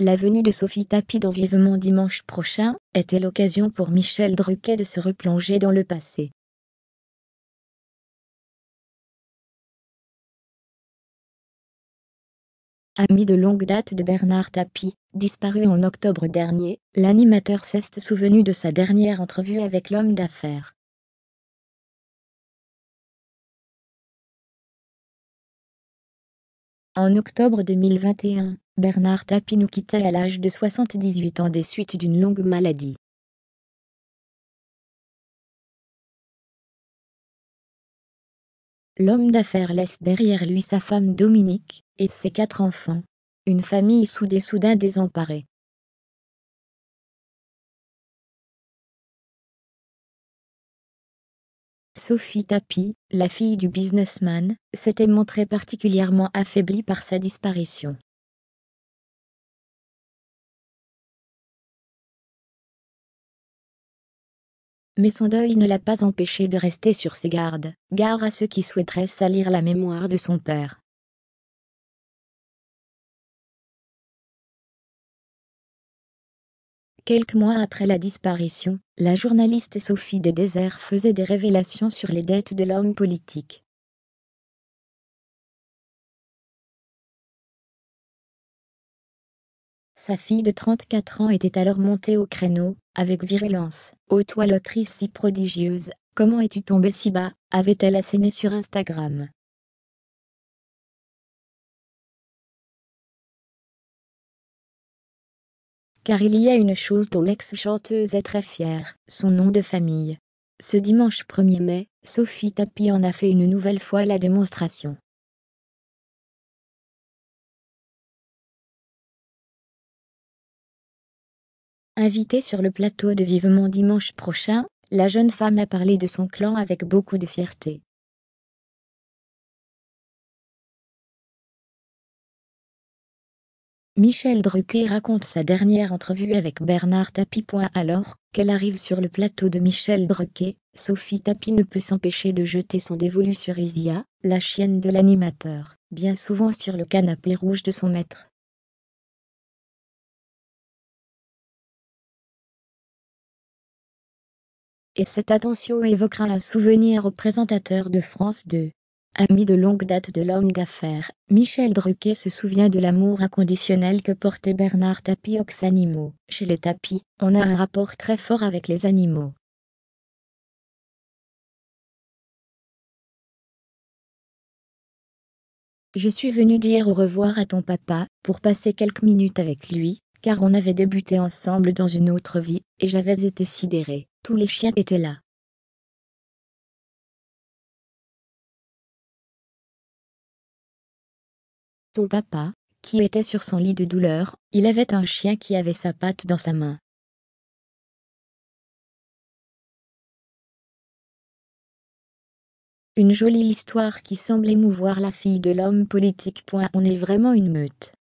La venue de Sophie Tapie dans Vivement dimanche prochain était l'occasion pour Michel Drucker de se replonger dans le passé. Ami de longue date de Bernard Tapie, disparu en octobre dernier, l'animateur s'est souvenu de sa dernière entrevue avec l'homme d'affaires. En octobre 2021, Bernard Tapie nous quittait à l'âge de 78 ans des suites d'une longue maladie. L'homme d'affaires laisse derrière lui sa femme Dominique et ses 4 enfants. Une famille soudée soudain désemparée. Sophie Tapie, la fille du businessman, s'était montrée particulièrement affaiblie par sa disparition. Mais son deuil ne l'a pas empêchée de rester sur ses gardes, gare à ceux qui souhaiteraient salir la mémoire de son père. Quelques mois après la disparition, la journaliste Sophie des Déserts faisait des révélations sur les dettes de l'homme politique. Sa fille de 34 ans était alors montée au créneau, avec virulence. « Ô toi l'autrice si prodigieuse, comment es-tu tombée si bas ?» avait-elle asséné sur Instagram. Car il y a une chose dont l'ex-chanteuse est très fière, son nom de famille. Ce dimanche 1er mai, Sophie Tapie en a fait une nouvelle fois la démonstration. Invitée sur le plateau de Vivement dimanche prochain, la jeune femme a parlé de son clan avec beaucoup de fierté. Michel Drucker raconte sa dernière entrevue avec Bernard Tapie. Alors qu'elle arrive sur le plateau de Michel Drucker, Sophie Tapie ne peut s'empêcher de jeter son dévolu sur Isia, la chienne de l'animateur, bien souvent sur le canapé rouge de son maître. Et cette attention évoquera un souvenir au présentateur de France 2. Ami de longue date de l'homme d'affaires, Michel Drucker se souvient de l'amour inconditionnel que portait Bernard Tapie aux animaux. Chez les Tapie, on a un rapport très fort avec les animaux. Je suis venu dire au revoir à ton papa, pour passer quelques minutes avec lui, car on avait débuté ensemble dans une autre vie, et j'avais été sidéré. Tous les chiens étaient là. Son papa, qui était sur son lit de douleur, il avait un chien qui avait sa patte dans sa main. Une jolie histoire qui semble émouvoir la fille de l'homme politique. On est vraiment une meute.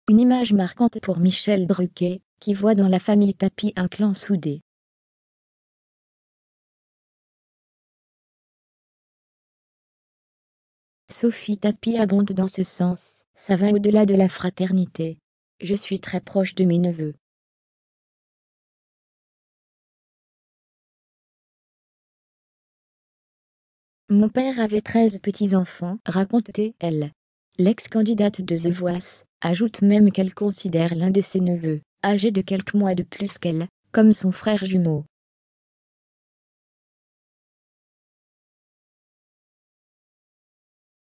Une image marquante pour Michel Drucker, qui voit dans la famille Tapie un clan soudé. Sophie Tapie abonde dans ce sens, ça va au-delà de la fraternité. Je suis très proche de mes neveux. Mon père avait 13 petits-enfants, racontait-elle. L'ex-candidate de The Voice ajoute même qu'elle considère l'un de ses neveux, âgé de quelques mois de plus qu'elle, comme son frère jumeau.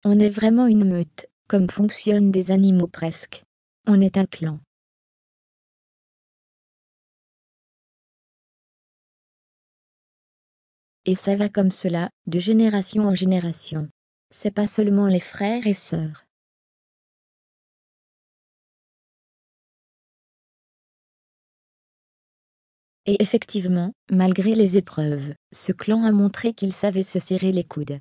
On est vraiment une meute, comme fonctionnent des animaux presque. On est un clan. Et ça va comme cela, de génération en génération. C'est pas seulement les frères et sœurs. Et effectivement, malgré les épreuves, ce clan a montré qu'il savait se serrer les coudes.